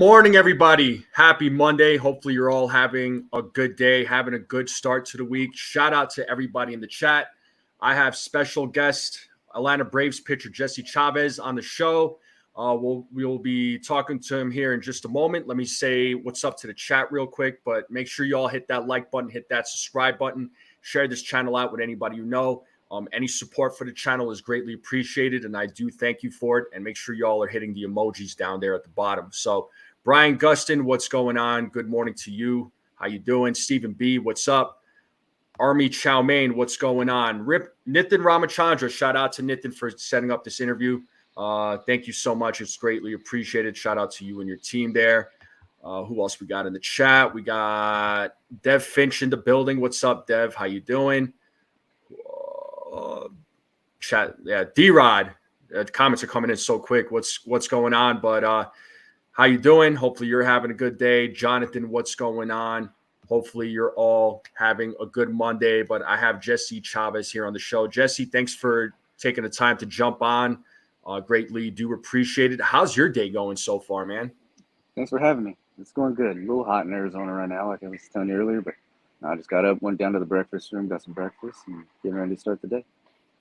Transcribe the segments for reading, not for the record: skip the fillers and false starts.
morning, everybody. Happy Monday. Hopefully, you're all having a good day, having a good start to the week. Shout out to everybody in the chat. I have special guest Atlanta Braves pitcher Jesse Chavez on the show. We'll be talking to him here in just a moment. Let me say what's up to the chat real quick, but make sure you all hit that like button, hit that subscribe button, share this channel out with anybody you know. Any support for the channel is greatly appreciated, and I do thank you for it. And make sure y'all are hitting the emojis down there at the bottom. So, Brian Gustin, what's going on? Good morning to you. How you doing? Stephen B, what's up? Army Chow Mein, what's going on? Rip Nitin Ramachandra, shout out to Nitin for setting up this interview. Thank you so much. It's greatly appreciated. Shout out to you and your team there. Who else we got in the chat? We got Dev Finch in the building. What's up, Dev? How you doing? Chat, yeah, D-Rod. Comments are coming in so quick. What's going on? But how you doing? Hopefully you're having a good day. Jonathan, what's going on? Hopefully you're all having a good Monday. But I have Jesse Chavez here on the show. Jesse, thanks for taking the time to jump on. Greatly do appreciate it. How's your day going so far, man? Thanks for having me. It's going good. A little hot in Arizona right now, like I was telling you earlier, but I just got up, went down to the breakfast room, got some breakfast, and getting ready to start the day.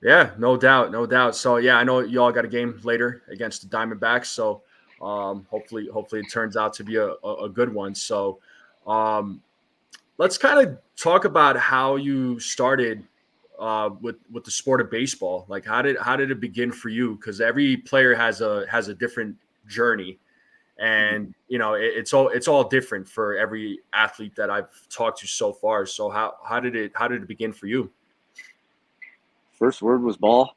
Yeah, no doubt. So yeah, I know you all got a game later against the Diamondbacks. So hopefully it turns out to be a good one. So let's kind of talk about how you started with the sport of baseball. Like how did it begin for you? Because every player has a different journey, and you know it's all different for every athlete that I've talked to so far. So how did it begin for you? First word was ball.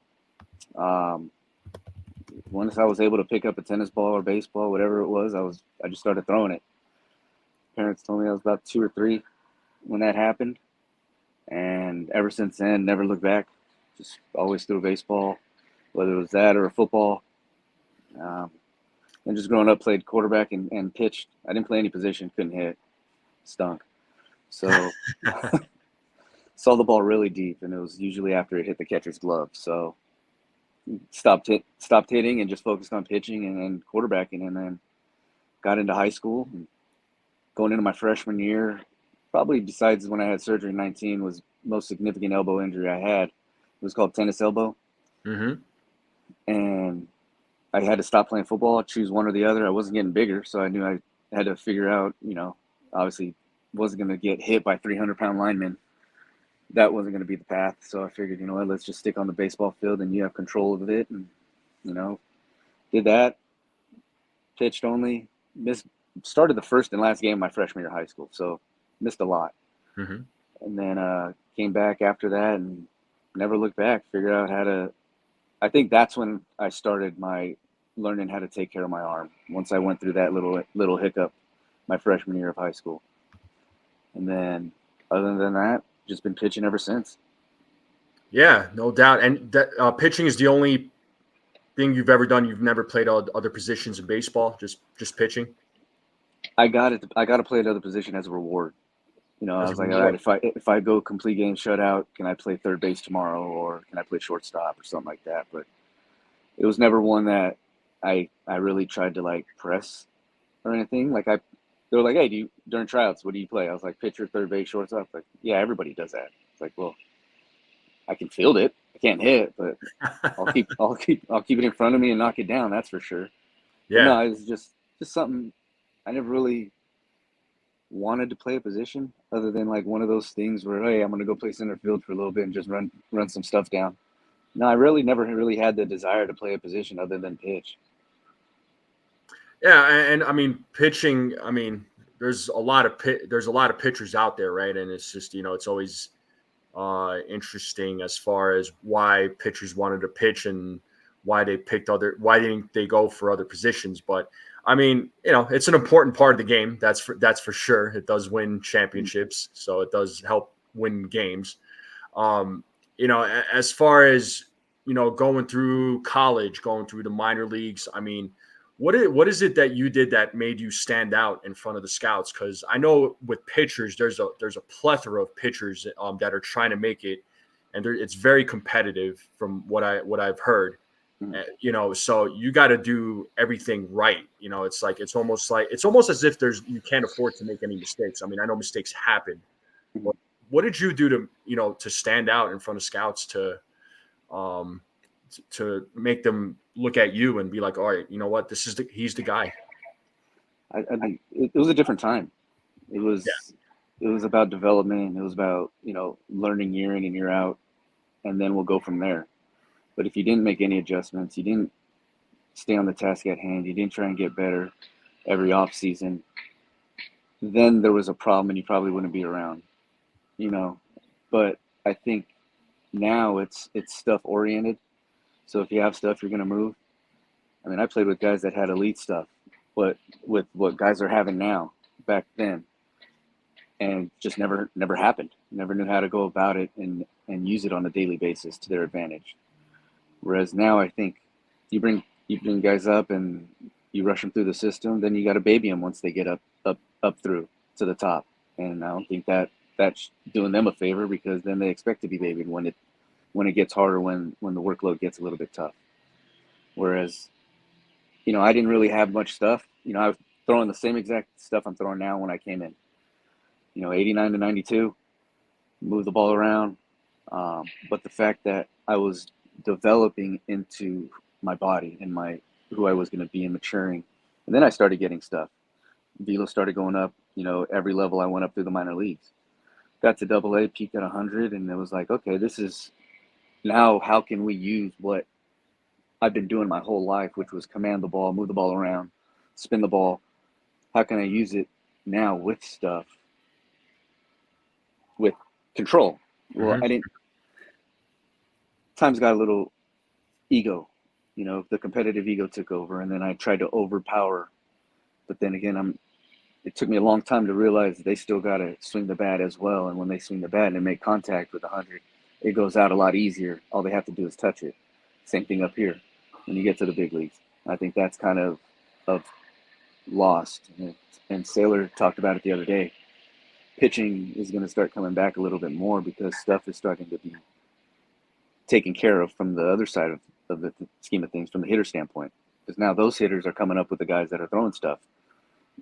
Once I was able to pick up a tennis ball or baseball, whatever it was, I just started throwing it. Parents told me I was about 2 or 3 when that happened, and ever since then, never looked back. Just always threw baseball, whether it was that or a football. And just growing up, played quarterback and pitched. I didn't play any position, couldn't hit, stunk. So saw the ball really deep, and it was usually after it hit the catcher's glove. So stopped hitting and just focused on pitching and quarterbacking, and then got into high school. And going into my freshman year, probably besides when I had surgery in 19, was most significant elbow injury I had. It was called tennis elbow. Mm-hmm. And I had to stop playing football, choose one or the other. I wasn't getting bigger, so I knew I had to figure out, obviously wasn't going to get hit by 300-pound linemen. That wasn't going to be the path. So I figured, what, let's just stick on the baseball field and you have control of it. And, did that, pitched only, started the first and last game of my freshman year of high school. So missed a lot. Mm-hmm. And then came back after that and never looked back, figured out I think that's when I started my learning how to take care of my arm. Once I went through that little hiccup my freshman year of high school. And then other than that, just been pitching ever since. Yeah, no doubt. And that, pitching is the only thing you've ever done. You've never played other positions in baseball, just pitching. I got to play another position as a reward. I was like, all right, if I go complete game shutout, can I play third base tomorrow, or can I play shortstop or something like that? But it was never one that I really tried to like press or anything. Like they were like, hey, during tryouts, what do you play? I was like, pitcher, third base, shortstop. Like, yeah, everybody does that. It's like, well, I can field it. I can't hit, but I'll keep it in front of me and knock it down. That's for sure. Yeah. But no, it was just something I never really wanted to play a position other than like one of those things where, hey, I'm going to go play center field for a little bit and just run some stuff down. No, I really never really had the desire to play a position other than pitch. Yeah, and I mean pitching. I mean, there's a lot of pitchers out there, right? And it's just it's always interesting as far as why pitchers wanted to pitch and why didn't they go for other positions. But I mean, it's an important part of the game. That's for sure. It does win championships, so it does help win games. As far as going through college, going through the minor leagues. I mean, what is it that you did that made you stand out in front of the scouts? Because I know with pitchers, there's a plethora of pitchers that are trying to make it, and it's very competitive from what I've heard. So you got to do everything right. It's almost as if you can't afford to make any mistakes. I mean, I know mistakes happen, Mhm. but what did you do to stand out in front of scouts um, to make them look at you and be like, all right, you know what, he's the guy. It was a different time. It was about development. It was about learning year in and year out, and then we'll go from there. But if you didn't make any adjustments, you didn't stay on the task at hand, you didn't try and get better every off season, then there was a problem, and you probably wouldn't be around. But I think now it's stuff oriented. So if you have stuff, you're gonna move. I mean, I played with guys that had elite stuff, but with what guys are having now, back then, and just never happened. Never knew how to go about it and use it on a daily basis to their advantage. Whereas now, I think you bring guys up and you rush them through the system, then you got to baby them once they get up through to the top. And I don't think that's doing them a favor, because then they expect to be babied when it gets harder, when the workload gets a little bit tough. Whereas, I didn't really have much stuff. I was throwing the same exact stuff I'm throwing now when I came in. 89 to 92, move the ball around. But the fact that I was developing into my body and who I was going to be and maturing, and then I started getting stuff. Velo started going up. Every level I went up through the minor leagues. Got to AA, peaked at 100, and it was like, okay, this is now, how can we use what I've been doing my whole life, which was command the ball, move the ball around, spin the ball. How can I use it now with stuff, with control? Well, I didn't. Times got a little ego, the competitive ego took over, and then I tried to overpower. But then again, it took me a long time to realize they still got to swing the bat as well. And when they swing the bat and they make contact with 100, it goes out a lot easier. All they have to do is touch it. Same thing up here when you get to the big leagues. I think that's kind of lost. And Saylor talked about it the other day. Pitching is going to start coming back a little bit more, because stuff is starting to be taken care of from the other side of the scheme of things, from the hitter standpoint. Because now those hitters are coming up with the guys that are throwing stuff,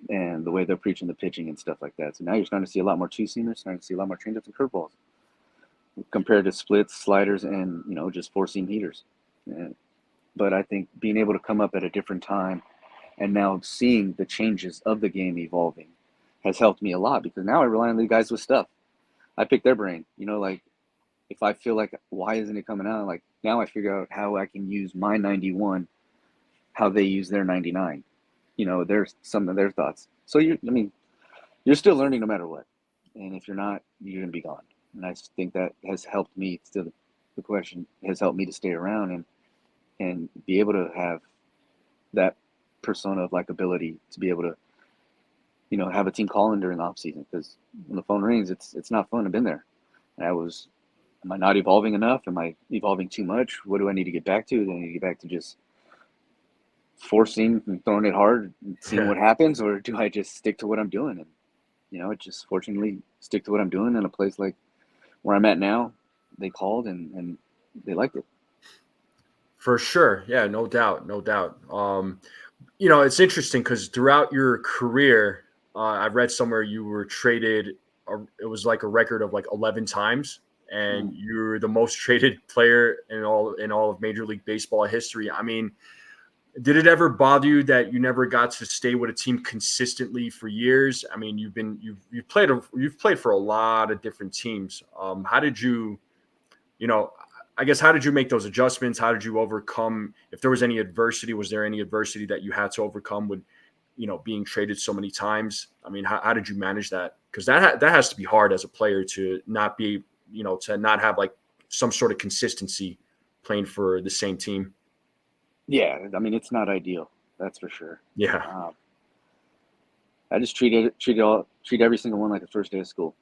and the way they're preaching the pitching and stuff like that. So now you're starting to see a lot more two-seamers, starting to see a lot more changeups and curveballs, compared to splits, sliders, and just four-seam heaters. But I think being able to come up at a different time, and now seeing the changes of the game evolving, has helped me a lot, because now I rely on the guys with stuff. I pick their brain. Like, if I feel like, why isn't it coming out? Like, now I figure out how I can use my 91, how they use their 99. There's some of their thoughts. So you're still learning no matter what. And if you're not, you're going to be gone. And I think that has helped me. Still, the question has helped me to stay around and be able to have that persona of likability, to be able to, have a team calling during the off season. Because when the phone rings, it's not fun. I've been there. And am I not evolving enough? Am I evolving too much? What do I need to get back to? Do I need to get back to just forcing and throwing it hard and seeing what happens? Or do I just stick to what I'm doing? And, it just fortunately stick to what I'm doing in a place like where I'm at now. They called and they liked it. For sure. Yeah, no doubt. No doubt. It's interesting because throughout your career, I read somewhere you were traded. It was like a record of like 11 times, and you're the most traded player in all of Major League Baseball history. I mean, did it ever bother you that you never got to stay with a team consistently for years? I mean, you've played for a lot of different teams. How did you, I guess, how did you make those adjustments? How did you overcome, if there was any adversity, was there any adversity that you had to overcome with, being traded so many times? I mean, how did you manage that? Because that has to be hard as a player to not be, to not have like some sort of consistency playing for the same team. Yeah, I mean, it's not ideal. That's for sure. Yeah. I just treat every single one like the first day of school.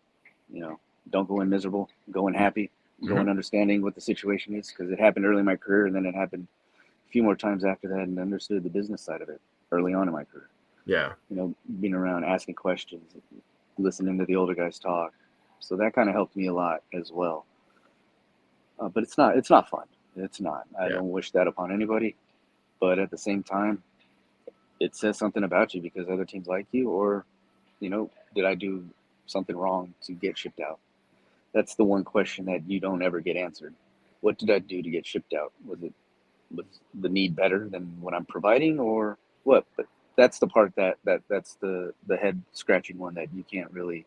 Don't go in miserable, go in happy, go in understanding what the situation is, because it happened early in my career, and then it happened a few more times after that, and understood the business side of it early on in my career. Yeah. Being around, asking questions, listening to the older guys talk. So that kind of helped me a lot as well. But it's not fun. It's not. I Yeah. don't wish that upon anybody. But at the same time, it says something about you because other teams like you, or, did I do something wrong to get shipped out? That's the one question that you don't ever get answered. What did I do to get shipped out? Was the need better than what I'm providing, or what? But that's the part that's the head scratching one that you can't really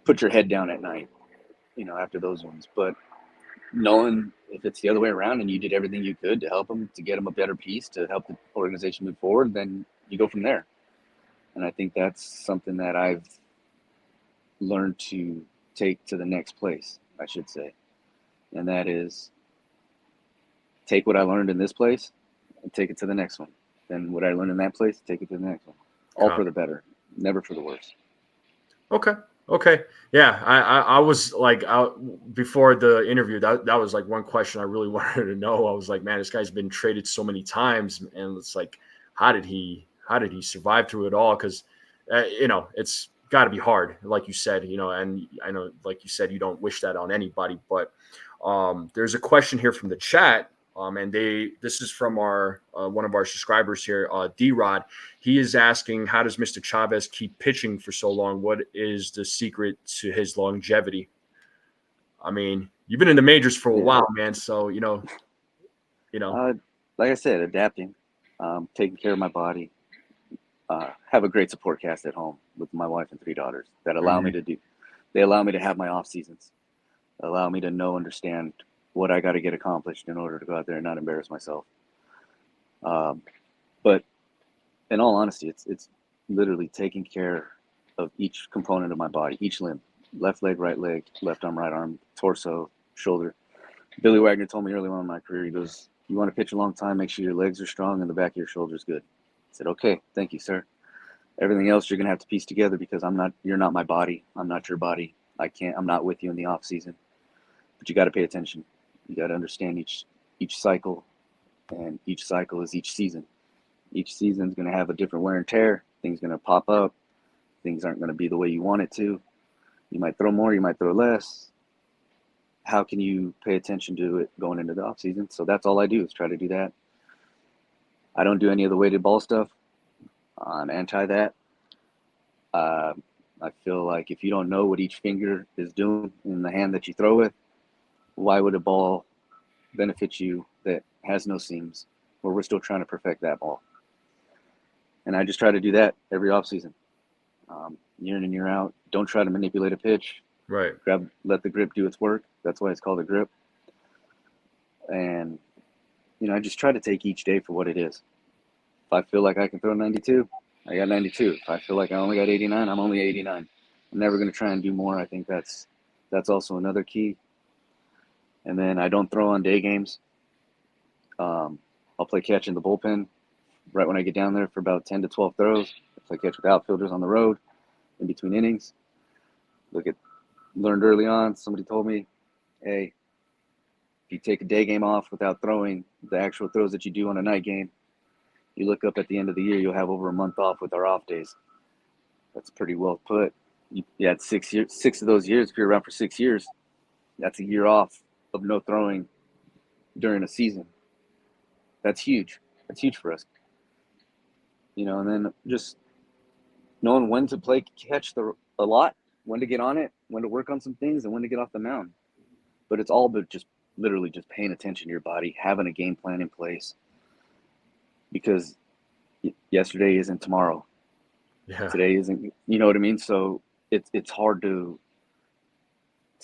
put your head down at night, after those ones. But knowing if it's the other way around and you did everything you could to help them, to get them a better piece, to help the organization move forward, then you go from there. And I think that's something that I've learned to take to the next place, I should say. And that is take what I learned in this place and take it to the next one. Then what I learned in that place, take it to the next one. All for the better, never for the worse. Okay. Yeah. I was like, before the interview, that was like one question I really wanted to know. I was like, man, this guy's been traded so many times. And it's like, how did he survive through it all? Cause it's gotta be hard. Like you said, and I know, like you said, you don't wish that on anybody, but there's a question here from the chat. And this is from our one of our subscribers here, D-Rod. He is asking, how does Mr. Chavez keep pitching for so long? What is the secret to his longevity? I mean, you've been in the majors for a while, man. So, like I said, adapting, taking care of my body, have a great support cast at home with my wife and 3 daughters that allow me to do. They allow me to have my off seasons, allow me to understand what I got to get accomplished in order to go out there and not embarrass myself. But in all honesty, it's literally taking care of each component of my body, each limb, left leg, left arm, right arm, torso, shoulder. Billy Wagner told me early on in my career, he goes, you want to pitch a long time, make sure your legs are strong and the back of your shoulders good. I said, okay, thank you, sir. Everything else you're going to have to piece together because you're not my body. I'm not your body. I'm not with you in the off season, but you got to pay attention. You got to understand each cycle, and each cycle is each season. Each season is going to have a different wear and tear. Things going to pop up. Things aren't going to be the way you want it to. You might throw more, you might throw less. How can you pay attention to it going into the off season? So that's all I do is try to do that. I don't do any of the weighted ball stuff. I'm anti that. I feel like if you don't know what each finger is doing in the hand that you throw with, why would a ball benefit you that has no seams where we're still trying to perfect that ball? And I just try to do that every offseason, year in and year out. Don't try to manipulate a pitch. Right. Let the grip do its work. That's why it's called a grip. And, I just try to take each day for what it is. If I feel like I can throw 92, I got 92. If I feel like I only got 89, I'm only 89. I'm never going to try and do more. I think that's also another key. And then I don't throw on day games. I'll play catch in the bullpen right when I get down there for about 10 to 12 throws. I play catch with outfielders on the road in between innings. Learned early on, somebody told me, hey, if you take a day game off without throwing the actual throws that you do on a night game, you look up at the end of the year, you'll have over a month off with our off days. That's pretty well put. You had 6 years, 6 of those years, if you're around for 6 years, that's a year off of no throwing during a season. That's huge. That's huge for us. And then just knowing when to play catch a lot, when to get on it, when to work on some things, and when to get off the mound. But it's all about just literally just paying attention to your body, having a game plan in place. Because yesterday isn't tomorrow. Yeah. Today isn't, you know what I mean? So it's hard to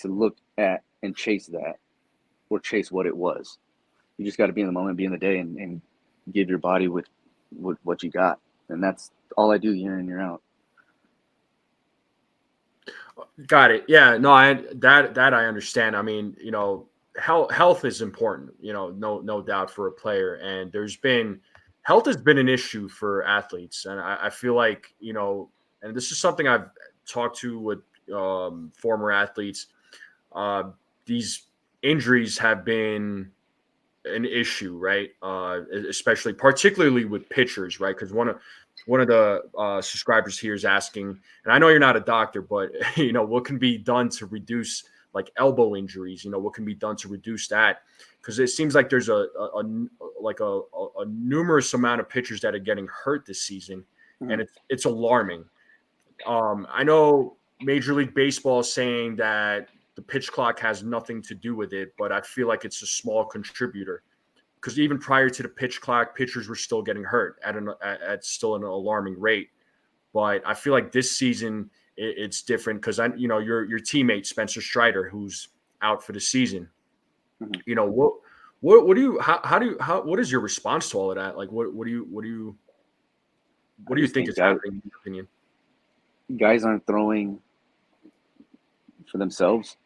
look at and chase that or chase what it was. You just got to be in the moment, be in the day, and give your body with what you got. And that's all I do year in, year out. Got it. Yeah, no, that I understand. I mean, health is important, no doubt for a player. And health has been an issue for athletes. And I feel like, and this is something I've talked to with former athletes. These injuries have been an issue, right? Particularly with pitchers, right? Because one of the subscribers here is asking, and I know you're not a doctor, but what can be done to reduce like elbow injuries, what can be done to reduce that? Because it seems like there's a numerous amount of pitchers that are getting hurt this season, and it's alarming. I know Major League Baseball is saying that the pitch clock has nothing to do with it, but I feel like it's a small contributor. Because even prior to the pitch clock, pitchers were still getting hurt at still an alarming rate. But I feel like this season it's different because your teammate Spencer Strider, who's out for the season. What do you what is your response to all of that? Like what do you think is happening in your opinion? Guys aren't throwing for themselves.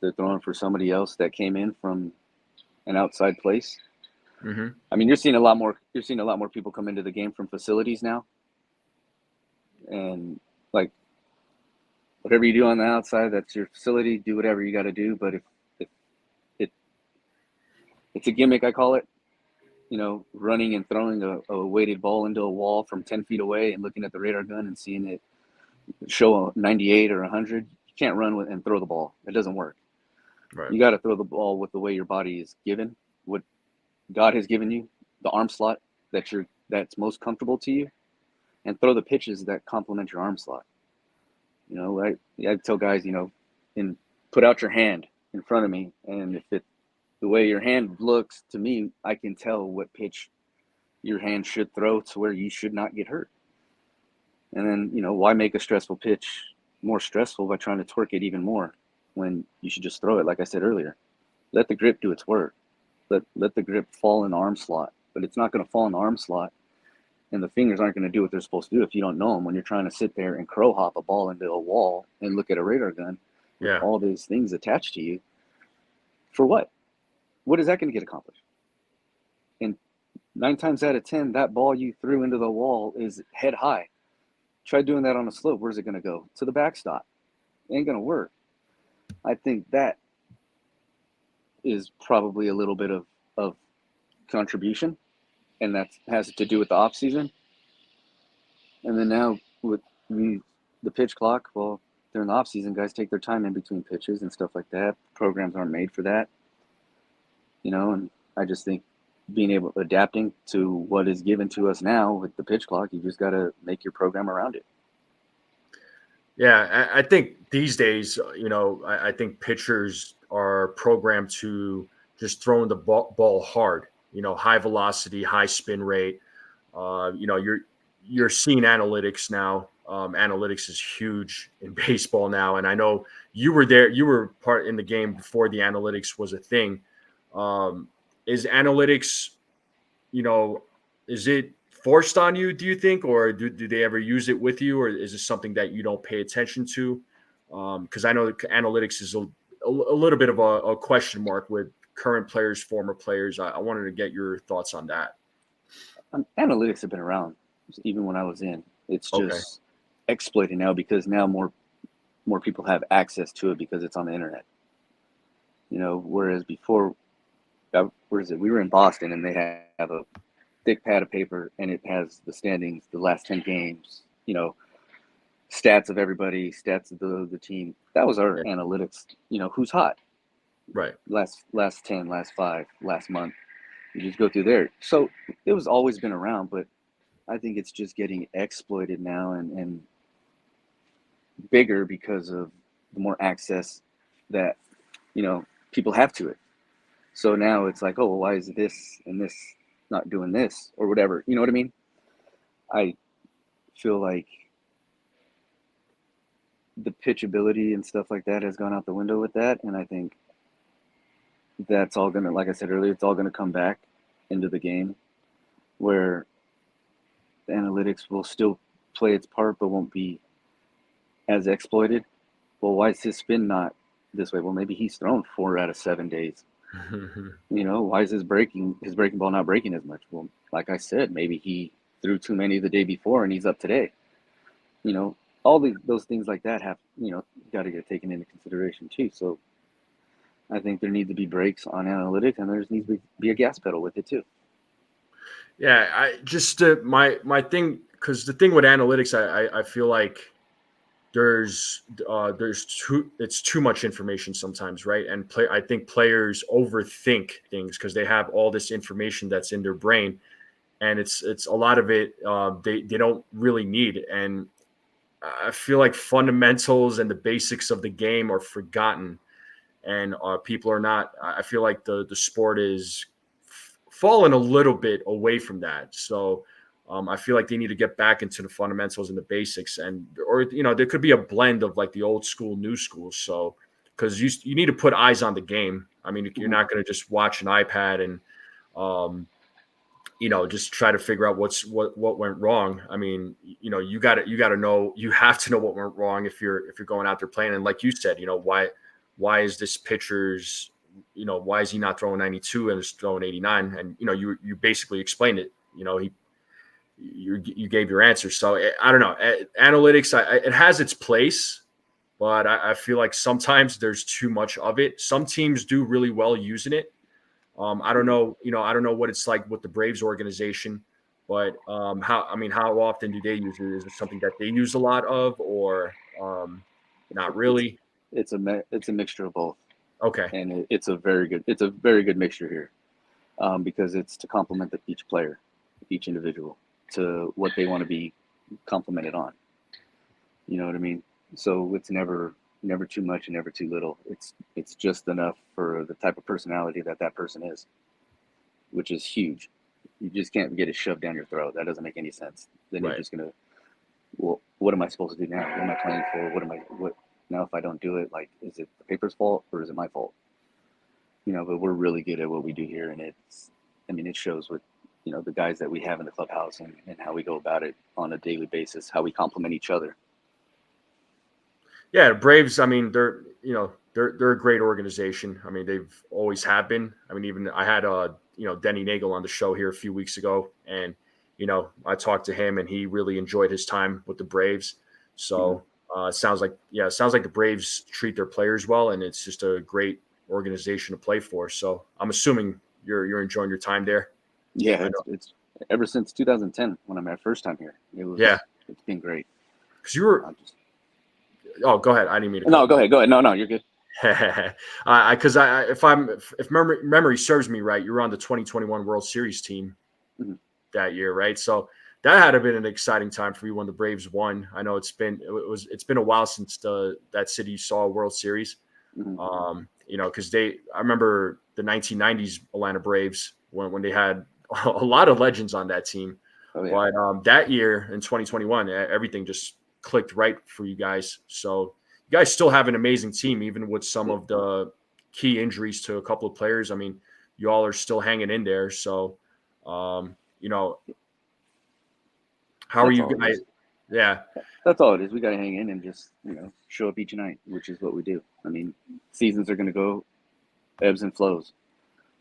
They're throwing for somebody else that came in from an outside place. Mm-hmm. I mean, you're seeing a lot more people come into the game from facilities now. And like whatever you do on the outside, that's your facility. Do whatever you got to do. But if it's a gimmick, I call it. Running and throwing a weighted ball into a wall from 10 feet away and looking at the radar gun and seeing it show a 98 or 100. You can't run and throw the ball. It doesn't work. Right. You got to throw the ball with the way your body is given, what God has given you, the arm slot that's most comfortable to you, and throw the pitches that complement your arm slot. I tell guys, and put out your hand in front of me, and if the way your hand looks to me, I can tell what pitch your hand should throw to where you should not get hurt. And then, why make a stressful pitch more stressful by trying to torque it even more when you should just throw it, like I said earlier. Let the grip do its work. Let the grip fall in the arm slot. But it's not going to fall in the arm slot, and the fingers aren't going to do what they're supposed to do if you don't know them when you're trying to sit there and crow hop a ball into a wall and look at a radar gun with all these things attached to you. For what? What is that going to get accomplished? And 9 times out of 10, that ball you threw into the wall is head high. Try doing that on a slope. Where's it going to go? To the backstop. It ain't going to work. I think that is probably a little bit of contribution, and that has to do with the off season. And then now with the pitch clock, well, during the off season, guys take their time in between pitches and stuff like that. Programs aren't made for that, and I just think adapting to what is given to us now with the pitch clock, you just got to make your program around it. Yeah, I think these days, I think pitchers are programmed to just throwing the ball hard, high velocity, high spin rate. You're seeing analytics now. Analytics is huge in baseball now. And I know you were there, you were part in the game before the analytics was a thing. Is analytics, is it forced on you, do you think, or do they ever use it with you, or is it something that you don't pay attention to? Because I know analytics is a little bit of a question mark with current players, former players. I wanted to get your thoughts on that. Analytics have been around even when I was in. It's just exploited now because now more people have access to it because it's on the internet. Whereas before, we were in Boston and they have a thick pad of paper and it has the standings, the last 10 games, stats of everybody, stats of the team. That was our analytics, who's hot. Right. Last 10, last 5, last month. You just go through there. So it was always been around, but I think it's just getting exploited now and bigger because of the more access that, people have to it. So now it's like, oh, well, why is this and this not doing this or whatever? You know what I mean? I feel like the pitchability and stuff like that has gone out the window with that. And I think that's all going to, like I said earlier, it's all going to come back into the game where the analytics will still play its part but won't be as exploited. Well, why is his spin not this way? Well, maybe he's thrown 4 out of 7 days. Why is his breaking ball not breaking as much? Well, like I said, maybe he threw too many the day before and he's up today. All those things like that have, got to get taken into consideration too. So I think there need to be brakes on analytics and there needs to be a gas pedal with it too. Yeah, I just my thing, because the thing with analytics, I feel like it's too much information sometimes, right? And I think players overthink things because they have all this information that's in their brain, and it's a lot of it they don't really need. And I feel like fundamentals and the basics of the game are forgotten, and people are not. I feel like the sport is fallen a little bit away from that. So I feel like they need to get back into the fundamentals and the basics, and or there could be a blend of like the old school, new school. So because you need to put eyes on the game. I mean, you're not going to just watch an iPad and just try to figure out what went wrong. I mean, you got to know, you have to know what went wrong if you're going out there playing. And like you said, why is this pitcher's, why is he not throwing 92 and is throwing 89? And you basically explained it. You gave your answer. So I don't know. Analytics, it has its place, but I feel like sometimes there's too much of it. Some teams do really well using it. I don't know. I don't know what it's like with the Braves organization, but how often do they use it? Is it something that they use a lot of, or not really? It's a mixture of both. Okay. And it's a very good mixture here, because it's to complement each player, each individual, to what they want to be complimented on. You know what I mean? So it's never too much and never too little. It's just enough for the type of personality that person is, which is huge. You just can't get it shoved down your throat. That doesn't make any sense. Then Right. You're just gonna, well, what am I supposed to do now? What am I playing for? What now? If I don't do it, like, is it the paper's fault or is it my fault? But we're really good at what we do here, and it shows with the guys that we have in the clubhouse and how we go about it on a daily basis, how we complement each other. Yeah, the Braves. I mean, they're a great organization. I mean, they've always have been. I mean, even I had Denny Nagel on the show here a few weeks ago, and I talked to him, and he really enjoyed his time with the Braves. So it sounds like the Braves treat their players well, and it's just a great organization to play for. So I'm assuming you're enjoying your time there. Yeah, it's ever since 2010 when I'm my first time here. It's been great. Because you were. Oh, go ahead. I didn't mean to. No, go ahead. No, you're good. Because if memory serves me right, you were on the 2021 World Series team that year, right? So that had been an exciting time for you when the Braves won. I know it's been a while since that city saw a World Series. Because I remember the 1990s Atlanta Braves when they had a lot of legends on that team. Oh, yeah. But that year in 2021, everything just clicked right for you guys. So you guys still have an amazing team, even with some of the key injuries to a couple of players. I mean, you all are still hanging in there. So, how are you guys? Yeah. That's all it is. We got to hang in and just, show up each night, which is what we do. I mean, seasons are going to go ebbs and flows.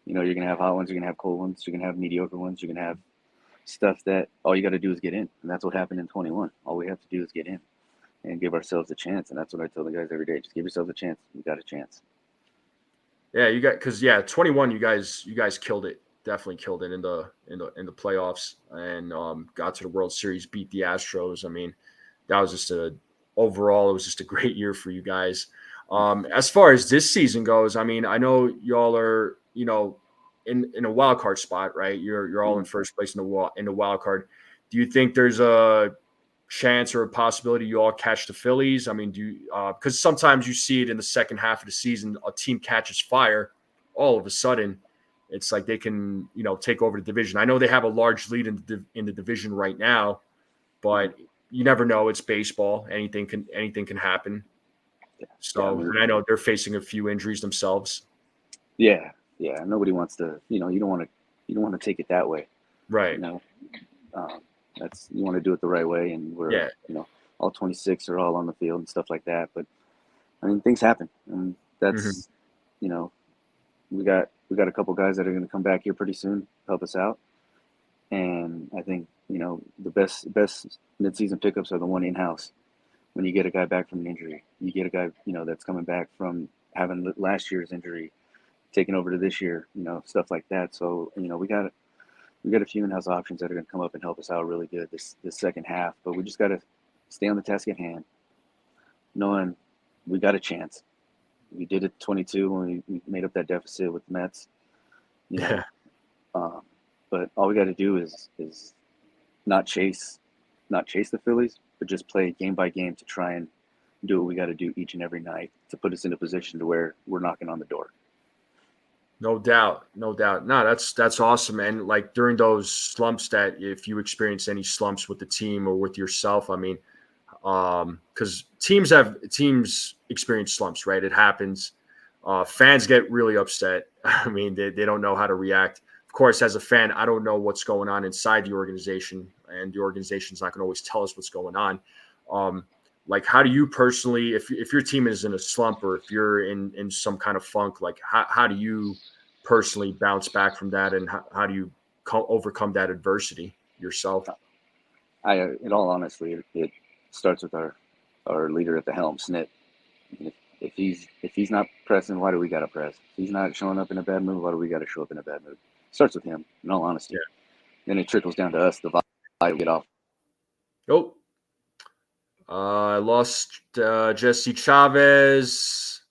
You're going to have hot ones, you're going to have cold ones, you're going to have mediocre ones, you're going to have stuff that all you got to do is get in. And that's what happened in 21. All we have to do is get in and give ourselves a chance. And that's what I tell the guys every day. Just give yourselves a chance. You got a chance. Yeah, 21, you guys killed it. Definitely killed it in the playoffs, and got to the World Series, beat the Astros. I mean, that was just overall, it was just a great year for you guys. As far as this season goes, I mean, I know y'all are, in a wild card spot, right? You're all in first place in the wild card. Do you think there's a chance or a possibility you all catch the Phillies? I mean, because sometimes you see it in the second half of the season, a team catches fire, all of a sudden it's like they can, take over the division. I know they have a large lead in the division right now, but you never know. It's baseball. Anything can happen. So, and I know they're facing a few injuries themselves. Yeah. Nobody wants to, you don't want to take it that way. Right. You want to do it the right way. And we're, all 26 are all on the field and stuff like that. But I mean, things happen, and that's, we got a couple guys that are going to come back here pretty soon, help us out. And I think, the best midseason pickups are the one in-house. When you get a guy back from an injury, you get a guy, that's coming back from having last year's injury, taking over to this year, stuff like that. So, we got a few in-house options that are going to come up and help us out really good this second half. But we just got to stay on the task at hand, knowing we got a chance. We did it 22 when we made up that deficit with the Mets, you know. Yeah. But all we got to do is not chase the Phillies, but just play game by game to try and do what we got to do each and every night to put us in a position to where we're knocking on the door. No doubt. No, that's awesome. And like during those slumps, that if you experience any slumps with the team or with yourself, I mean, because teams experience slumps, right? It happens. Fans get really upset. I mean, they don't know how to react. Of course, as a fan, I don't know what's going on inside the organization, and the organization's not going to always tell us what's going on. Like, how do you personally, if your team is in a slump or if you're in some kind of funk, like how do you personally bounce back from that, and how do you overcome that adversity yourself? In all honesty, it starts with our leader at the helm, Snit. If he's not pressing, why do we got to press? If he's not showing up in a bad mood, why do we got to show up in a bad mood? It starts with him, in all honesty. Yeah. Then it trickles down to us, the vibe we get off. Oh, I lost Jesse Chavez.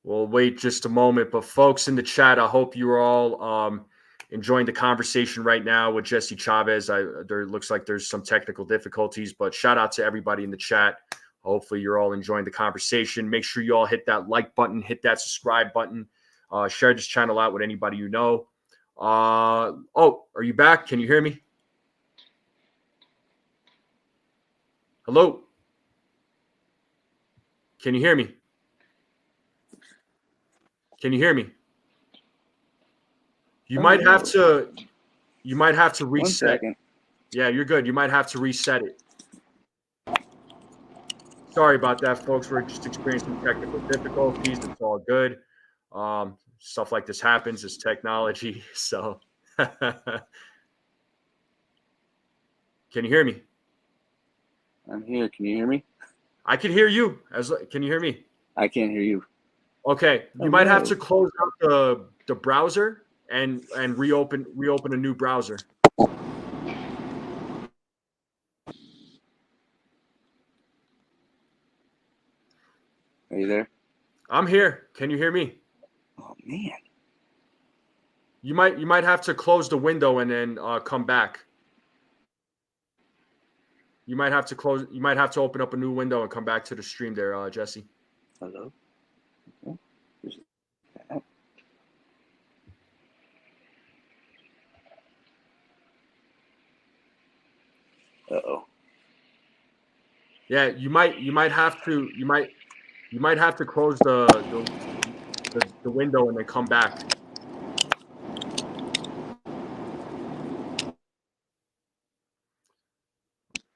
We'll wait just a moment. But folks in the chat, I hope you're all enjoying the conversation right now with Jesse Chavez. There looks like there's some technical difficulties, but shout out to everybody in the chat. Hopefully you're all enjoying the conversation. Make sure you all hit that like button, hit that subscribe button, share this channel out with anybody you know. Are you back? Can you hear me? Hello? Can you hear me? Can you hear me? You might have to reset. 1 second. Yeah, you're good. You might have to reset it. Sorry about that, folks. We're just experiencing technical difficulties. It's all good. Stuff like this happens. It's technology. So can you hear me? I'm here. Can you hear me? I can hear you. Can you hear me? I can't hear you. Okay. You might have to close out the browser and reopen a new browser. Are you there? I'm here. Can you hear me? Oh man. You might have to close the window and then come back. You might have to open up a new window and come back to the stream there, Jesse. Hello? Okay. Uh-oh. Yeah, you might have to close the window and then come back.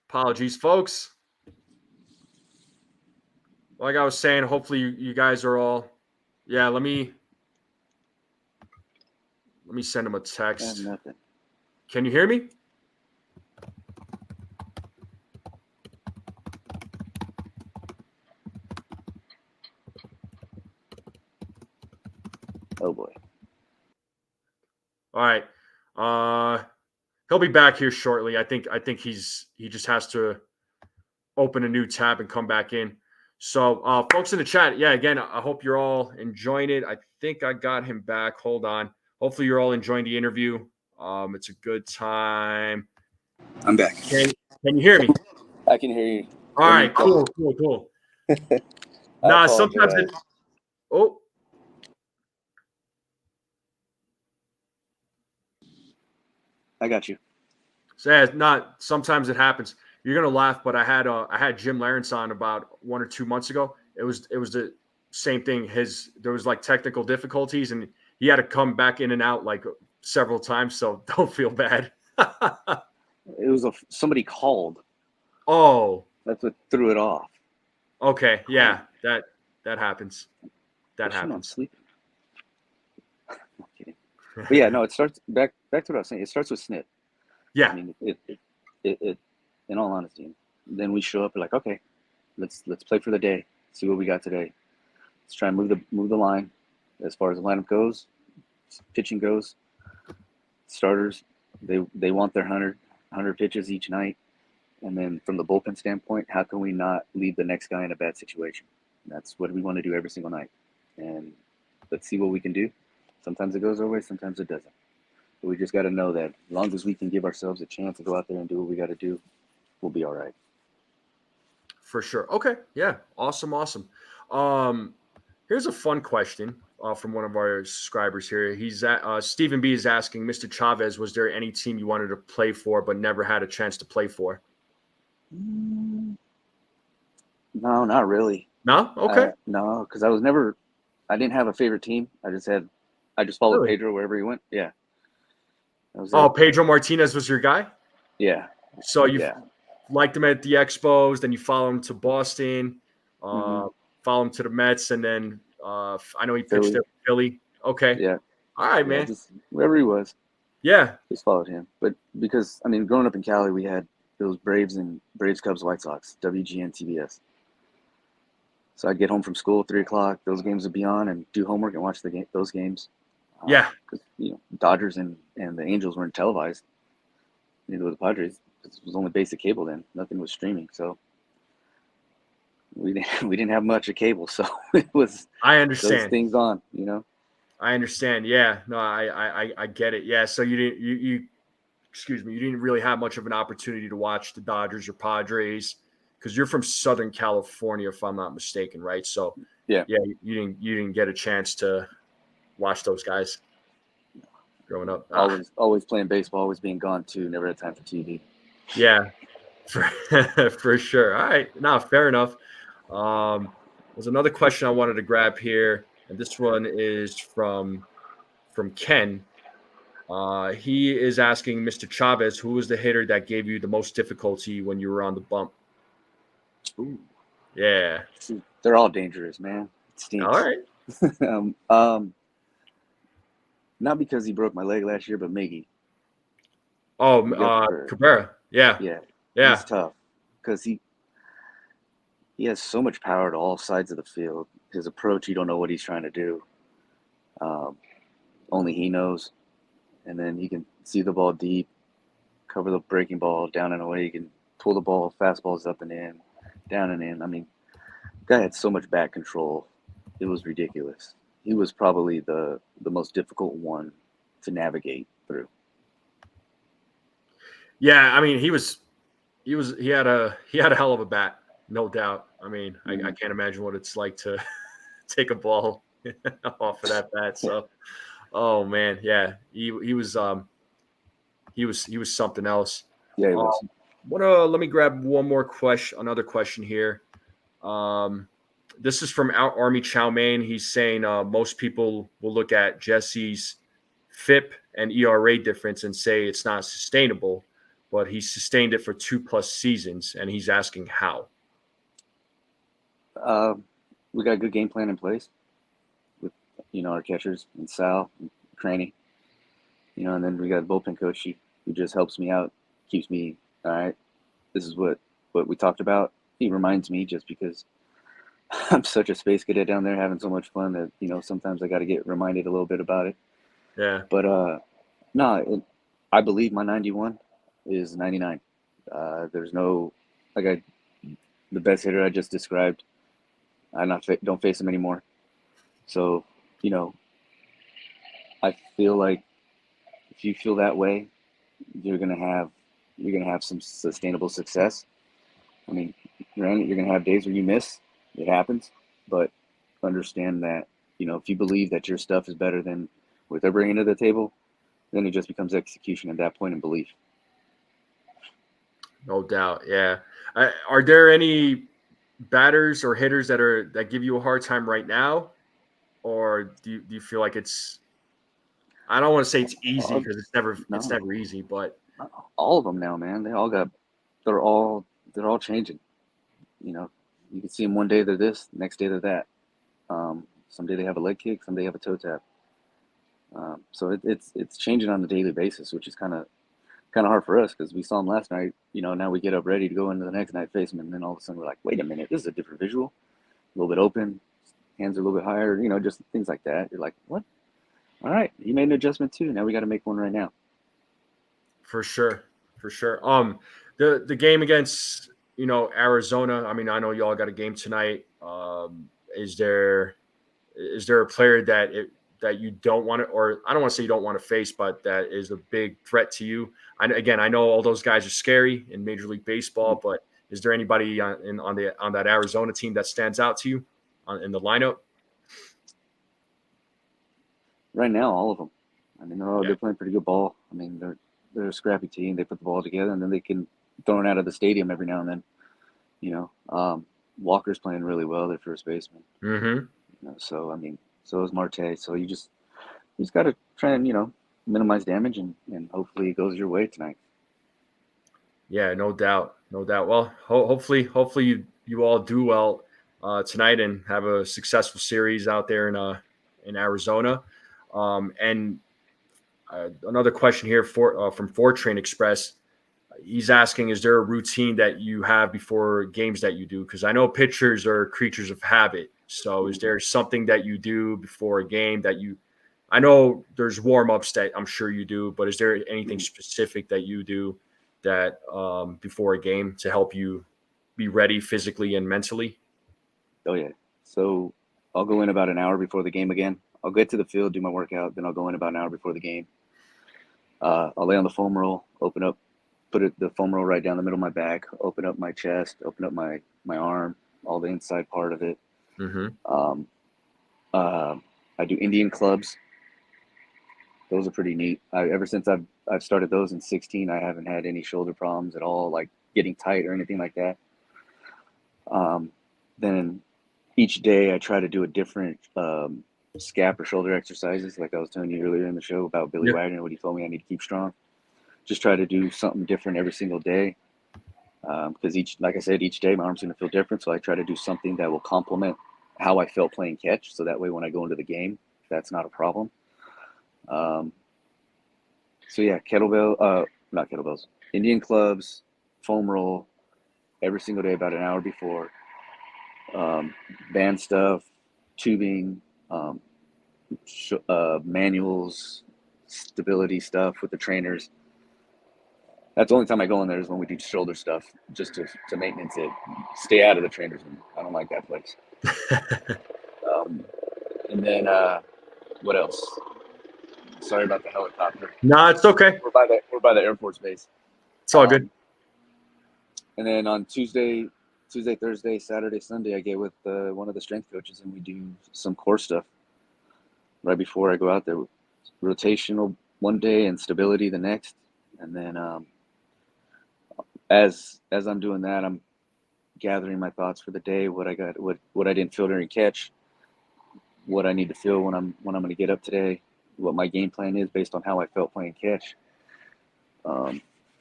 Apologies, folks. Like I was saying, hopefully you guys are all. Yeah, let me send him a text. Nothing. Can you hear me? Oh boy. All right. He'll be back here shortly. I think he just has to open a new tab and come back in. So, folks in the chat, yeah, again, I hope you're all enjoying it. I think I got him back. Hold on. Hopefully you're all enjoying the interview. It's a good time. I'm back. Can you hear me? I can hear you. All right, cool. Nah, sometimes it. Oh. I got you. So yeah, sometimes it happens. You're gonna laugh, but I had Jim Lawrence on about 1 or 2 months ago. It was the same thing. There was like technical difficulties, and he had to come back in and out like several times. So don't feel bad. It was somebody called. Oh, that's what threw it off. Okay, yeah, that happens. That happens. I'm sleeping. I'm kidding. But yeah, no, it starts back to what I was saying. It starts with Snit. Yeah. I mean, it in all honesty. Then we show up like, okay, let's play for the day. See what we got today. Let's try and move the line as far as the lineup goes, pitching goes. Starters, they want their 100 pitches each night. And then from the bullpen standpoint, how can we not leave the next guy in a bad situation? That's what we want to do every single night. And let's see what we can do. Sometimes it goes our way, sometimes it doesn't. But we just got to know that as long as we can give ourselves a chance to go out there and do what we got to do, we'll be all right. For sure. Okay. Yeah. Awesome. Here's a fun question from one of our subscribers here. He's Stephen B is asking, Mr. Chavez, was there any team you wanted to play for but never had a chance to play for? No, not really. No. Okay. No, because I didn't have a favorite team. I just followed Really? Pedro wherever he went. Yeah. That was Oh, it. Pedro Martinez was your guy? Yeah. So you Yeah. liked him at the Expos, then you follow him to Boston, Mhm. follow him to the Mets, and then I know he pitched Philly. at Philly. Okay. Yeah. All right, Yeah. man. Just wherever he was, Yeah. just followed him. But because, I mean, growing up in Cali, we had those Braves, Cubs, White Sox, WGN, TBS. So I'd get home from school at 3 o'clock. Those games would be on, and do homework and watch those games. Yeah. Because Dodgers and the Angels weren't televised. Neither were the Padres. It was only basic cable then. Nothing was streaming, so we didn't have much of cable. So it was I those understand. things on. I understand. Yeah. No, I get it. Yeah. So you excuse me, you didn't really have much of an opportunity to watch the Dodgers or Padres because you're from Southern California, if I'm not mistaken, right? So Yeah. you didn't get a chance to watch those guys growing up. Always playing baseball, always being gone too. Never had time for TV. Yeah, for sure. All right, no, fair enough. There's another question I wanted to grab here, and this one is from Ken. He is asking Mr. Chavez, who was the hitter that gave you the most difficulty when you were on the bump? Ooh. Yeah. They're all dangerous, man. It stinks. All right. Not because he broke my leg last year, but Miggy. Oh, Cabrera. Cabrera. Yeah. Yeah. Yeah. He's tough because he has so much power to all sides of the field. His approach, you don't know what he's trying to do. Only he knows. And then he can see the ball deep, cover the breaking ball down and away. He can pull the ball, fastballs up and in, down and in. I mean, guy had so much back control. It was ridiculous. He was probably the most difficult one to navigate through. Yeah, I mean, he had a hell of a bat, no doubt. I mean, I can't imagine what it's like to take a ball off of that bat. So, oh man, yeah, he was something else. Yeah, he was. Let me grab another question here. This is from Army Chow Mein. He's saying most people will look at Jesse's FIP and ERA difference and say it's not sustainable, but he sustained it for 2+ seasons, and he's asking how. We got a good game plan in place with our catchers and Sal and Craney. And then we got a bullpen coach who just helps me out, keeps me all right. This is what we talked about. He reminds me just because I'm such a space cadet down there having so much fun that sometimes I got to get reminded a little bit about it. Yeah. But I believe my 91 is 99. There's no the best hitter I just described. Don't face him anymore. So I feel like if you feel that way, you're gonna have some sustainable success. I mean, granted, you're gonna have days where you miss. It happens, but understand that if you believe that your stuff is better than what they're bringing to the table, then it just becomes execution at that point and belief. No doubt. Yeah. Are there any batters or hitters that give you a hard time right now, or do you feel like it's? I don't want to say it's easy because it's never easy, but all of them now, man. They're all changing. You can see them one day they're this, next day they're that. Someday they have a leg kick, someday they have a toe tap. So it's changing on a daily basis, which is kind of hard for us because we saw them last night. Now we get up ready to go into the next night, face them, and then all of a sudden we're like, wait a minute, this is a different visual. A little bit open, hands are a little bit higher, just things like that. You're like, what? All right, he made an adjustment too. Now we got to make one right now. For sure. The game against Arizona. I mean, I know y'all got a game tonight. Is there a player that you don't want to, or I don't want to say you don't want to face, but that is a big threat to you? I know all those guys are scary in Major League Baseball, but is there anybody on that Arizona team that stands out to you in the lineup? Right now, all of them. I mean, they're playing pretty good ball. I mean, they're a scrappy team. They put the ball together, and then they can throw it out of the stadium every now and then. Walker's playing really well, their first baseman. Mm-hmm. So I mean, so is Marte. So you just got to try and minimize damage, and hopefully it goes your way tonight. Yeah, no doubt. Well, hopefully you all do well tonight and have a successful series out there in Arizona. And another question here from Fortrain Express. He's asking, is there a routine that you have before games that you do? Because I know pitchers are creatures of habit. So is there something that you do before a game I know there's warm-ups that I'm sure you do, but is there anything specific that you do that before a game to help you be ready physically and mentally? Oh, yeah. So I'll go in about an hour before the game again. I'll get to the field, do my workout, then I'll go in about an hour before the game. I'll lay on the foam roll, the foam roll right down the middle of my back, open up my chest, open up my arm, all the inside part of it. Mm-hmm. I do Indian clubs. Those are pretty neat. Ever since I've started those in 16, I haven't had any shoulder problems at all, like getting tight or anything like that. Then each day I try to do a different scap or shoulder exercises, like I was telling you earlier in the show about Billy Wagner, what he told me I need to keep strong. Just try to do something different every single day. Because like I said, each day my arm's going to feel different. So I try to do something that will complement how I felt playing catch. So that way, when I go into the game, that's not a problem. So yeah, not kettlebells, Indian clubs, foam roll every single day, about an hour before. Band stuff, tubing, manuals, stability stuff with the trainers. That's the only time I go in there is when we do shoulder stuff, just to maintenance it. Stay out of the trainer's room. I don't like that place. And then what else? Sorry about the helicopter. No, it's okay. We're by the Air Force Base. It's all good. And then on Tuesday, Thursday, Saturday, Sunday, I get with one of the strength coaches, and we do some core stuff right before I go out there. Rotational one day and stability the next. And then as I'm doing that, I'm gathering my thoughts for the day, what I got, what I didn't feel during catch, what I need to feel when I'm going to get up today, what my game plan is based on how I felt playing catch,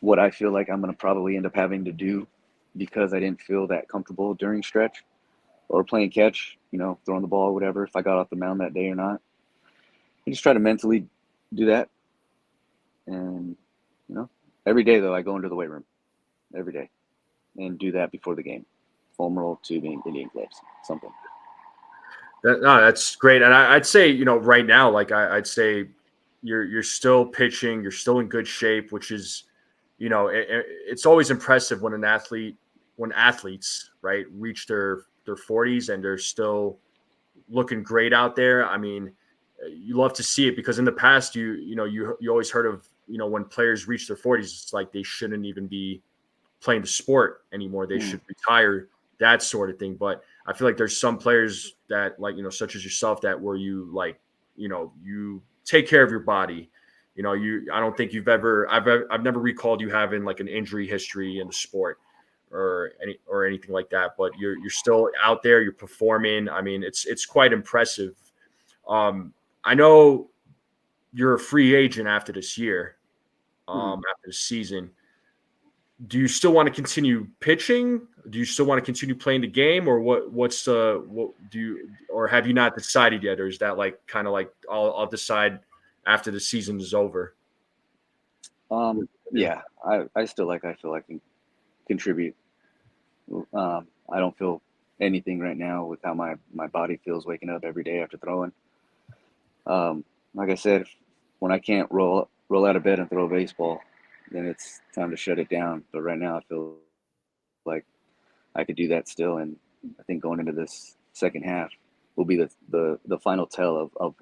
what I feel like I'm going to probably end up having to do because I didn't feel that comfortable during stretch or playing catch, throwing the ball or whatever, if I got off the mound that day or not. I just try to mentally do that. And, every day, though, I go into the weight room every day and do that before the game. Foam roll, tubing, Indian clubs, something. No, that's great. And I'd say, right now, like I'd say you're still pitching, you're still in good shape, which is, it's always impressive when athletes, right, reach their 40s and they're still looking great out there. I mean, you love to see it because in the past, you always heard of, when players reach their 40s, it's like they shouldn't even be playing the sport anymore. They should retire, that sort of thing. But I feel like there's some players that, like, such as yourself, that where you like, you take care of your body. I don't think I've never recalled you having like an injury history in the sport or anything like that. But you're still out there, you're performing. I mean, it's quite impressive. I know you're a free agent after this year, after the season. Do you still want to continue pitching? Do you still want to continue playing the game, or what do you, or have you not decided yet? Or is that like kind of like I'll decide after the season is over? Yeah, I feel like I can contribute. I don't feel anything right now with how my body feels waking up every day after throwing. Like I said, when I can't roll out of bed and throw a baseball, then it's time to shut it down. But right now, I feel like I could do that still, and I think going into this second half will be the final tell of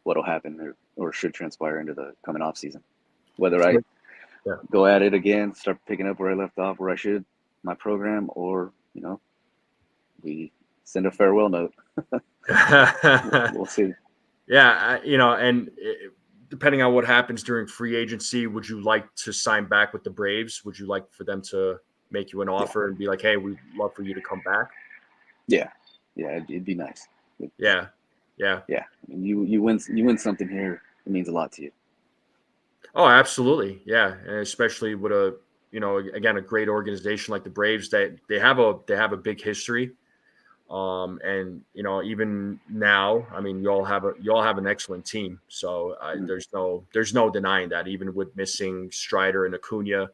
what'll happen or should transpire into the coming off season. Whether I Yeah. go at it again, start picking up where I left off, where I should, my program, or we send a farewell note. We'll see. Yeah, and depending on what happens during free agency, would you like to sign back with the Braves? Would you like for them to make you an offer and be like, "Hey, we'd love for you to come back"? Yeah, it'd be nice. Yeah. I mean, you win something here. It means a lot to you. Oh, absolutely. Yeah, and especially with again, a great organization like the Braves, that they have a big history. And even now, I mean, you all have an excellent team. So there's no denying that. Even with missing Strider and Acuna,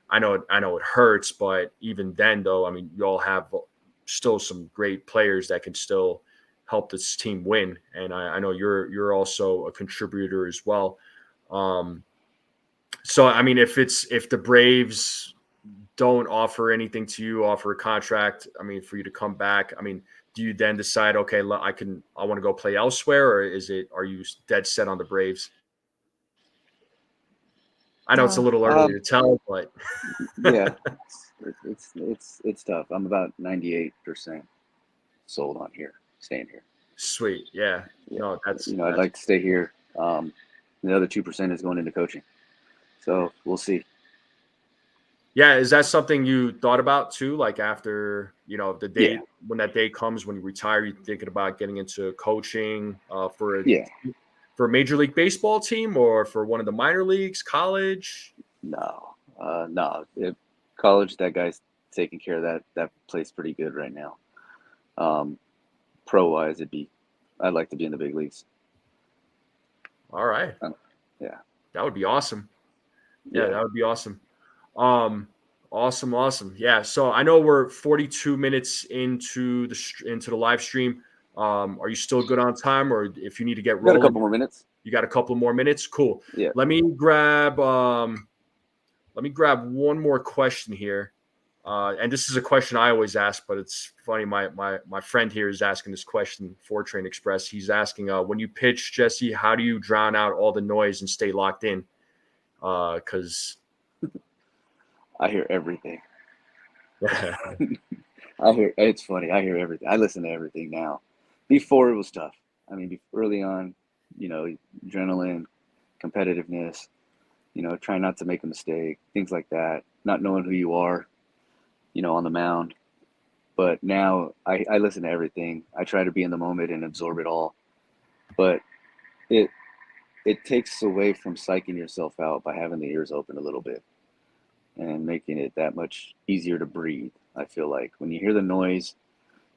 I know it hurts, but even then, though, I mean, you all have still some great players that can still help this team win. And I know you're also a contributor as well. So I mean, if the Braves don't offer anything to you, offer a contract, I mean, for you to come back, I mean, do you then decide, okay, I want to go play elsewhere, or are you dead set on the Braves? I know it's a little early to tell, but yeah, it's tough. I'm about 98% sold on staying here. Sweet, yeah. No, I'd like to stay here. The other 2% is going into coaching, so we'll see. Yeah, is that something you thought about too? Like after the day when that day comes when you retire, you thinking about getting into coaching for a Major League Baseball team or for one of the minor leagues, college? No. College, that guy's taking care of that place pretty good right now. Pro wise, I'd like to be in the big leagues. All right. Yeah. That would be awesome. Yeah, that would be awesome. Awesome. Yeah. So I know we're 42 minutes into the live stream. Are you still good on time, or if you need to get rolling? Got a couple more minutes. You got a couple more minutes? Cool. Yeah. Let me grab one more question here. And this is a question I always ask, but it's funny. My friend here is asking this question for Train Express. He's asking, when you pitch, Jesse, how do you drown out all the noise and stay locked in? Because I hear everything. It's funny. I hear everything. I listen to everything now. Before it was tough. I mean, early on, adrenaline, competitiveness, trying not to make a mistake, things like that, not knowing who you are, on the mound. But now I listen to everything. I try to be in the moment and absorb it all. But it takes away from psyching yourself out by having the ears open a little bit and making it that much easier to breathe. I feel like when you hear the noise,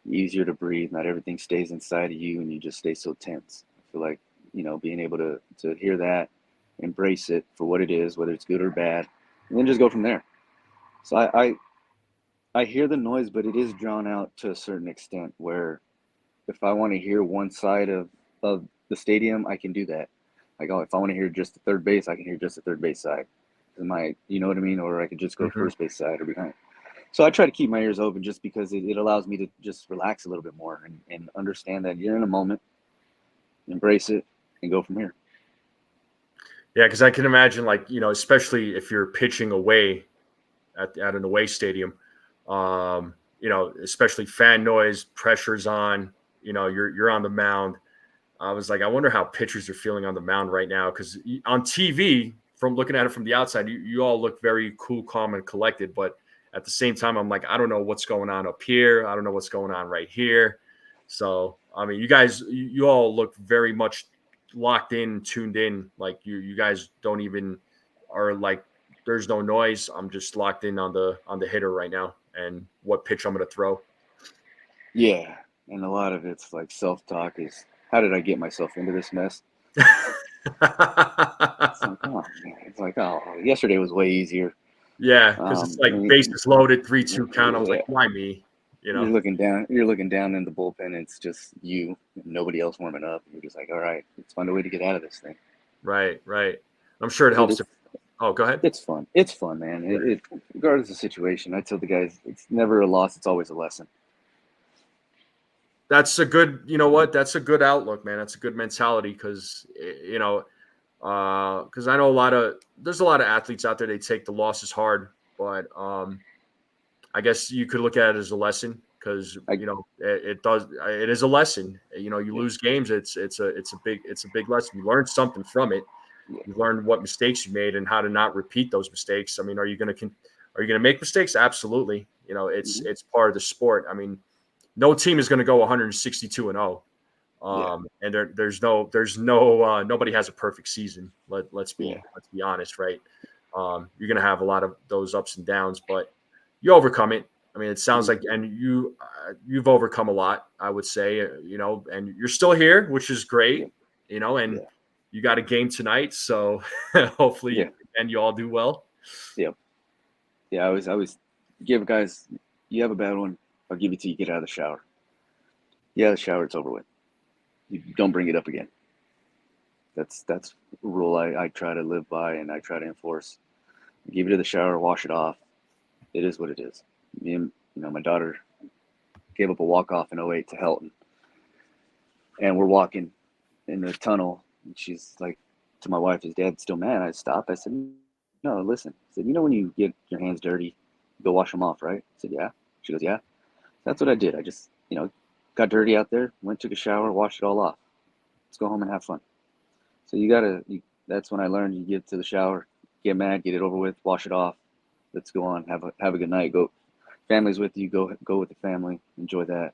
easier to breathe. Not everything stays inside of you and you just stay so tense. I feel like, being able to hear that, embrace it for what it is, whether it's good or bad, and then just go from there. So I hear the noise, but it is drawn out to a certain extent where if I want to hear one side of the stadium, I can do that. Like, if I want to hear just the third base, I can hear just the third base side. You know what I mean? Or I could just go first base side or behind. So I try to keep my ears open just because it allows me to just relax a little bit more and understand that you're in a moment, embrace it, and go from here. Yeah, because I can imagine, especially if you're pitching away at an away stadium, especially fan noise, pressure's on, you're on the mound. I was like, I wonder how pitchers are feeling on the mound right now, because on TV, from looking at it from the outside, you all look very cool, calm, and collected. But at the same time, I'm like, I don't know what's going on up here. I don't know what's going on right here. So, I mean, you all look very much locked in, tuned in. Like you guys don't even are like, there's no noise. I'm just locked in on the hitter right now and what pitch I'm going to throw. Yeah. And a lot of it's like self-talk is, how did I get myself into this mess? It's like, oh, yesterday was way easier. Yeah, because it's like bases loaded, 3-2 count. I was like, why me? You're looking down in the bullpen. It's just you, nobody else warming up. You're just like, all right, let's find a way to get out of this thing. Right. I'm sure it helps. Oh, go ahead. It's fun. It's fun, man. Regardless of the situation, I tell the guys, it's never a loss. It's always a lesson. That's a good, you know what? That's a good outlook, man. That's a good mentality because, because I know there's a lot of athletes out there, they take the losses hard, but I guess you could look at it as a lesson because, it is a lesson. You lose games. It's a big lesson. You learn something from it. Yeah. You learn what mistakes you made and how to not repeat those mistakes. I mean, are you going to make mistakes? Absolutely. It's part of the sport. I mean, no team is going to go 162-0. And there's no nobody has a perfect season. Let's be honest, right? You're going to have a lot of those ups and downs, but you overcome it. I mean, it sounds like, and you've overcome a lot, I would say, and you're still here, which is great, and you got a game tonight, so hopefully, and you all do well. Yeah. Yeah. I always give guys, you have a bad one, I'll give it to you. Get out of the shower. Yeah, the shower, it's over with. You don't bring it up again. That's a rule I try to live by and I try to enforce. Give it to the shower, wash it off. It is what it is. My daughter gave up a walk-off in 08 to Helton. And we're walking in the tunnel. And she's like, to my wife, is Dad still mad? I stopped. I said, no, listen. I said, when you get your hands dirty, go wash them off, right? I said, yeah. She goes, yeah. That's what I did. I just, got dirty out there, took a shower, washed it all off. Let's go home and have fun. So that's when I learned you get to the shower, get mad, get it over with, wash it off. Let's go on, have a good night. Go, family's with you, go with the family, enjoy that.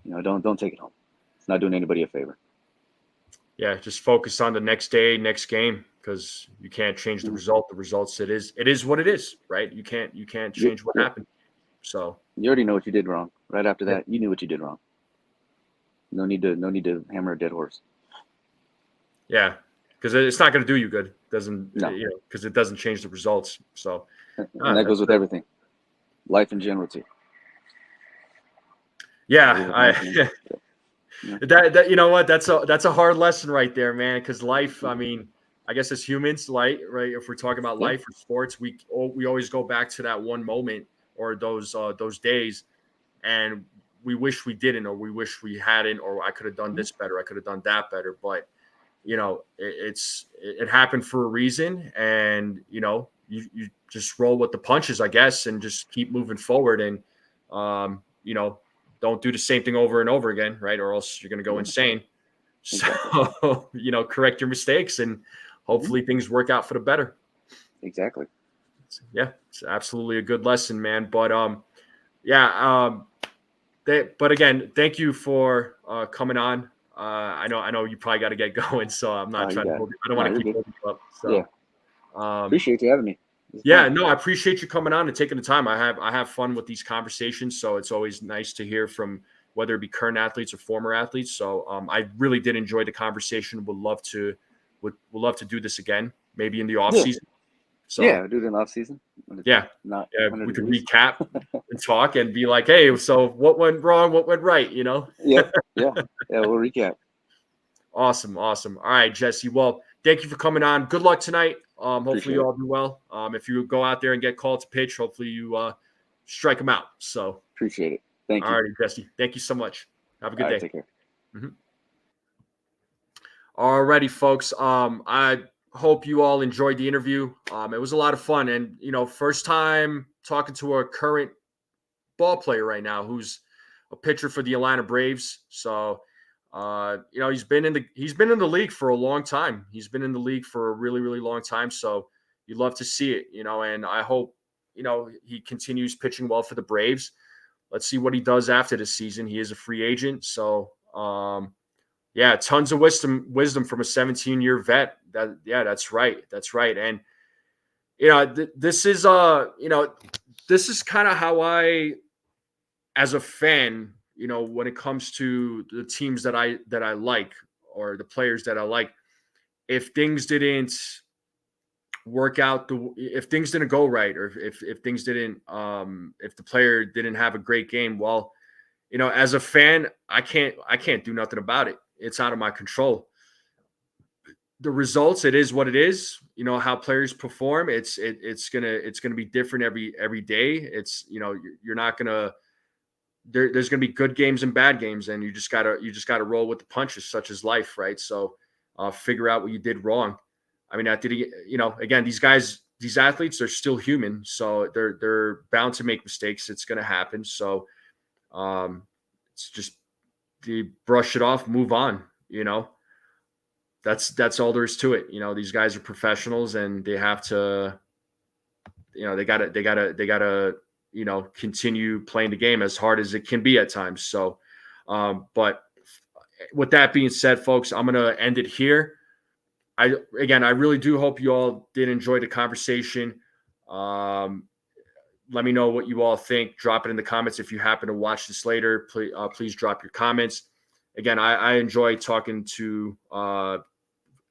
Don't take it home. It's not doing anybody a favor. Yeah, just focus on the next day, next game, because you can't change the result. The results, it is what it is, right? You can't change what happened. So you already know what you did wrong. Right after that, you knew what you did wrong. No need to hammer a dead horse. Yeah, because it's not going to do you good. Because it doesn't change the results. So, and that goes with everything, life in general too. Yeah, that you know what? That's a hard lesson right there, man. Because life, I mean, I guess as humans, right? If we're talking about life or sports, we always go back to that one moment or those days, and we wish we didn't, or we wish we hadn't, or I could have done this better, I could have done that better. But it happened for a reason, and you just roll with the punches, I guess, and just keep moving forward, and don't do the same thing over and over again, right? Or else you're going to go insane. So correct your mistakes, and hopefully things work out for the better. Exactly. Yeah, it's absolutely a good lesson, man. But but again, thank you for coming on. I know you probably got to get going, so I'm not trying to. I don't want to keep holding you up. So, appreciate you having me. No, I appreciate you coming on and taking the time. I have fun with these conversations, so it's always nice to hear from whether it be current athletes or former athletes. So I really did enjoy the conversation. Would love to do this again, maybe in the off season. So do it in the off season. We could recap and talk and be like, hey, so what went wrong? What went right? We'll recap. Awesome. All right, Jesse. Well, thank you for coming on. Good luck tonight. Hopefully you all do well. If you go out there and get called to pitch, hopefully you strike them out. So appreciate it. Thank you. All right, Jesse. Thank you so much. Have a good day. Take care. All righty, folks. I hope you all enjoyed the interview. It was a lot of fun, and first time talking to a current ball player right now who's a pitcher for the Atlanta Braves. So he's been in the league for a long time. He's been in the league for a really, really long time. So you love to see it, and I hope he continues pitching well for the Braves. Let's see what he does after this season. He is a free agent, so tons of wisdom from a 17-year vet. That's right. And this is kind of how I, as a fan, when it comes to the teams that I like or the players that I like, if things didn't work out, if things didn't go right, or if things didn't, if the player didn't have a great game, well, as a fan, I can't do nothing about it. It's out of my control. the results, it is what it is. You know how players perform. It's gonna be different every day. It's you're not gonna there's gonna be good games and bad games, and you just gotta roll with the punches, such as life, right? So figure out what you did wrong. I mean, again, these athletes are still human, so they're bound to make mistakes. It's gonna happen. So it's just you brush it off, move on. That's all there is to it. These guys are professionals, and they have to, they gotta, continue playing the game as hard as it can be at times. So, but with that being said, folks, I'm going to end it here. I really do hope you all did enjoy the conversation. Let me know what you all think. Drop it in the comments. If you happen to watch this later, please drop your comments. Again, I enjoy talking to,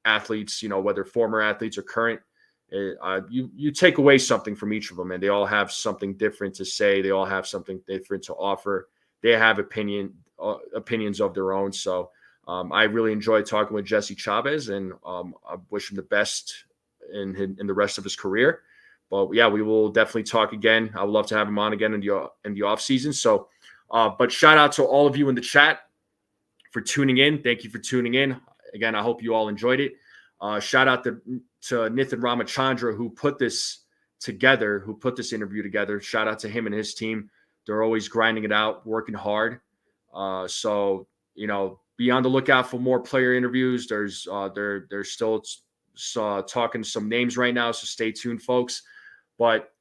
athletes, whether former athletes or current. You take away something from each of them, and they all have something different to say. They all have something different to offer. They have opinions of their own. So I really enjoyed talking with Jesse Chavez, and I wish him the best in the rest of his career. But yeah, we will definitely talk again. I would love to have him on again in the off season. So, but shout out to all of you in the chat for tuning in. Thank you for tuning in. Again, I hope you all enjoyed it. Shout out to Nithin Ramachandra, who put this together, who put this interview together. Shout out to him and his team. They're always grinding it out, working hard. So, be on the lookout for more player interviews. They're still talking some names right now, so stay tuned, folks. But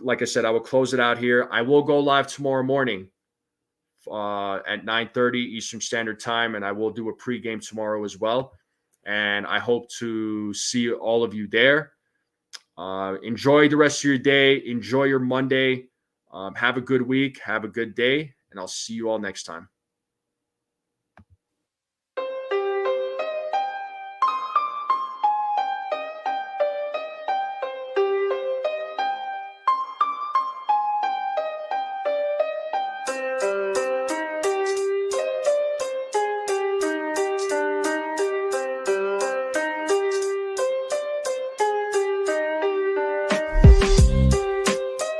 like I said, I will close it out here. I will go live tomorrow morning at 9:30 Eastern Standard Time, and I will do a pregame tomorrow as well. And I hope to see all of you there. Enjoy the rest of your day. Enjoy your Monday. Have a good week. Have a good day. And I'll see you all next time.